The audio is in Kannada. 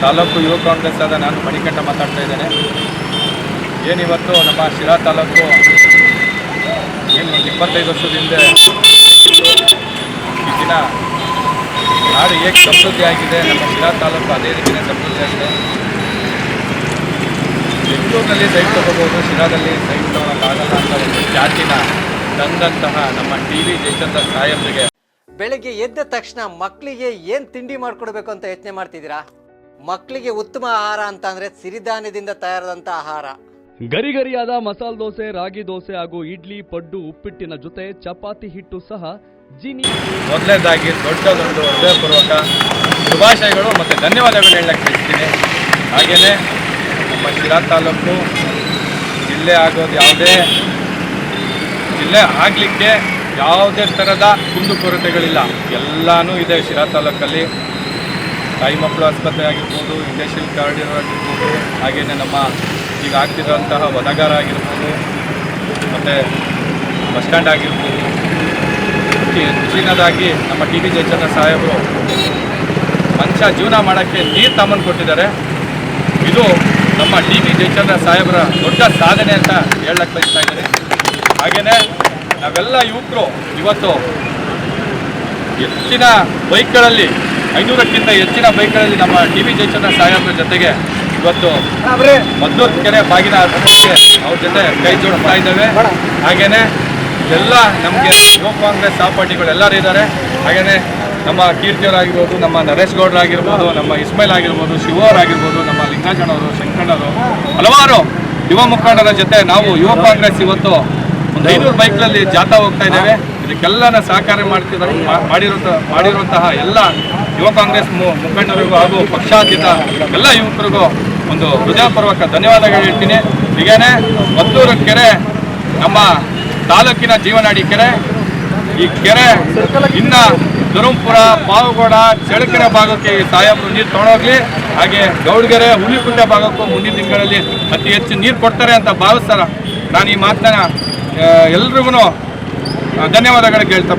ತಾಲೂಕು ಯುವ ಕಾಂಗ್ರೆಸ್ ಆದ ನಾನು ಮಣಿಕಂಠ ಮಾತಾಡ್ತಾ ಇದ್ದೇನೆ. ಏನಿವತ್ತು ನಮ್ಮ ಶಿರಾ ತಾಲೂಕು ಏನು 25 ವರ್ಷದ ಹಿಂದೆ ಈ ದಿನ ನಾಡು ಹೇಗೆ ಸಮೃದ್ಧಿ ಆಗಿದೆ, ನಮ್ಮ ಶಿರಾ ತಾಲೂಕು ಅದೇ ರೀತಿಯೇ ಸಮೃದ್ಧಿ ಆಗಿದೆ. ಬೆಂಗಳೂರಿನಲ್ಲಿ ಸೈಟ್ ತಗೋಬೋದು, ಶಿರಾದಲ್ಲಿ ಸೈಟ್ ತಗೋಕ್ಕಾಗಲ್ಲ ಅಂತ ಒಂದು ಖ್ಯಾತಿನ ತಂದಂತಹ ನಮ್ಮ TV ಜಯಚಂದ್ರ ಸಾಹೇಬರಿಗೆ ಬೆಳಗ್ಗೆ ಎದ್ದ ತಕ್ಷಣ ಮಕ್ಕಳಿಗೆ ಏನು ತಿಂಡಿ ಮಾಡಿಕೊಡ್ಬೇಕು ಅಂತ ಯೋಚನೆ ಮಾಡ್ತಿದ್ದೀರಾ? ಮಕ್ಕಳಿಗೆ ಉತ್ತಮ ಆಹಾರ ಅಂತ ಅಂದರೆ ಸಿರಿಧಾನ್ಯದಿಂದ ತಯಾರಾದಂಥ ಆಹಾರ. ಗರಿಗರಿಯಾದ ಮಸಾಲೆ ದೋಸೆ, ರಾಗಿ ದೋಸೆ ಹಾಗೂ ಇಡ್ಲಿ, ಪಡ್ಡು, ಉಪ್ಪಿಟ್ಟಿನ ಜೊತೆ ಚಪಾತಿ ಹಿಟ್ಟು ಸಹ ಮೊದಲನೇದಾಗಿ ದೊಡ್ಡದೊಂದು ಹೃದಯಪೂರ್ವಕ ಶುಭಾಶಯಗಳು ಮತ್ತು ಧನ್ಯವಾದಗಳು ಹೇಳಕ್ಕೆ ಬಯಸ್ತೀನಿ. ಹಾಗೆಯೇ ನಮ್ಮ ಶಿರಾ ತಾಲೂಕು ಜಿಲ್ಲೆ ಆಗೋದು ಜಿಲ್ಲೆ ಆಗಲಿಕ್ಕೆ ಯಾವುದೇ ಥರದ ಕುಂದುಕೊರತೆಗಳಿಲ್ಲ, ಎಲ್ಲನೂ ಇದೆ ಶಿರಾ ತಾಲೂಕಲ್ಲಿ. ತಾಯಿ ಮಕ್ಕಳು ಆಸ್ಪತ್ರೆ ಆಗಿರ್ಬೋದು, ಇಂಡಸ್ಟ್ರಿಯಲ್ ಕಾರಿಡಾರ್ ಆಗಿರ್ಬೋದು, ಹಾಗೆಯೇ ನಮ್ಮ ಈಗ ಆಗ್ತಿರೋಂತಹ ವದಗಾರ ಆಗಿರ್ಬೋದು, ಮತ್ತು ಬಸ್ ಸ್ಟ್ಯಾಂಡ್ ಆಗಿರ್ಬೋದು. ಹೆಚ್ಚಿನದಾಗಿ ನಮ್ಮ TV ಜಯಚಂದ್ರ ಸಾಹೇಬರು ಮನುಷ್ಯ ಜೀವನ ಮಾಡೋಕ್ಕೆ ನೀರು ತಮ್ಮನ್ನು ಕೊಟ್ಟಿದ್ದಾರೆ. ಇದು ನಮ್ಮ TV ಜಯಚಂದ್ರ ಸಾಹೇಬರ ದೊಡ್ಡ ಸಾಧನೆ ಅಂತ ಹೇಳಕ್ಕೆ ಬಯಸ್ತಾ ಇದ್ದಾರೆ. ಹಾಗೆಯೇ ನಾವೆಲ್ಲ ಯುವಕರು ಇವತ್ತು ಹೆಚ್ಚಿನ ಬೈಕ್ಗಳಲ್ಲಿ 500ಕ್ಕಿಂತ ಹೆಚ್ಚಿನ ಬೈಕ್ಗಳಲ್ಲಿ ನಮ್ಮ TV ಜಯಚಂದ್ರ ಸಾಹೇಬರ ಜೊತೆಗೆ ಇವತ್ತು ಮದ್ದೂರು ಕೆರೆ ಬಾಗಿನ ಅರ್ಪಣೆಗೆ ಅವ್ರ ಜೊತೆ ಕೈ ಜೋಡಿಸ್ತಾ ಇದ್ದೇವೆ. ಹಾಗೆಯೇ ಎಲ್ಲ ನಮಗೆ ಯುವ ಕಾಂಗ್ರೆಸ್ ಸಹಪಾಠಿಗಳು ಎಲ್ಲರೂ ಇದ್ದಾರೆ. ಹಾಗೆಯೇ ನಮ್ಮ ಕೀರ್ತಿಯವರಾಗಿರ್ಬೋದು, ನಮ್ಮ ನರೇಶ್ ಗೌಡರಾಗಿರ್ಬೋದು, ನಮ್ಮ ಇಸ್ಮಾಯಿಲ್ ಆಗಿರ್ಬೋದು, ಶಿವರಾಗಿರ್ಬೋದು, ನಮ್ಮ ಲಿಂಗಾಜನವರು, ಶಂಕಣ್ಣವರು, ಹಲವಾರು ಯುವ ಮುಖಂಡರ ಜೊತೆ ನಾವು ಯುವ ಕಾಂಗ್ರೆಸ್ ಇವತ್ತು ಒಂದು 500 ಬೈಕ್ಗಳಲ್ಲಿ ಜಾಥಾ ಹೋಗ್ತಾ ಇದ್ದೇವೆ. ಇದಕ್ಕೆಲ್ಲನ ಸಹಕಾರ ಮಾಡಿರುವಂತಹ ಎಲ್ಲ ಯುವ ಕಾಂಗ್ರೆಸ್ ಮುಖಂಡರಿಗೂ ಹಾಗೂ ಪಕ್ಷಾತೀತ ಎಲ್ಲ ಯುವಕರಿಗೂ ಒಂದು ಹೃದಯಪೂರ್ವಕ ಧನ್ಯವಾದಗಳು ಹೇಳ್ತೀನಿ. ಹೀಗೇನೆ ಮದ್ದೂರು ಕೆರೆ ನಮ್ಮ ತಾಲೂಕಿನ ಜೀವನಾಡಿ ಕೆರೆ. ಈ ಕೆರೆ ಇನ್ನು ಧರ್ಮಪುರ, ಪಾವಗೌಡ, ಚಳ್ಳಕೆರೆ ಭಾಗಕ್ಕೆ ಸಾಹೇಬರು ನೀರು ತೊಗೊಂಡೋಗ್ಲಿ. ಹಾಗೆ ಗೌಡಗೆರೆ, ಹುಲಿಕುಂಟೆ ಭಾಗಕ್ಕೂ ಮುಂದಿನ ದಿನಗಳಲ್ಲಿ ಅತಿ ಹೆಚ್ಚು ನೀರು ಕೊಡ್ತಾರೆ ಅಂತ ಭಾವಿಸ್ತಾರ. ನಾನು ಈ ಮಾತನ್ನ ಎಲ್ರಿಗೂ ಧನ್ಯವಾದಗಳಿಗೆ ಹೇಳ್ತಾ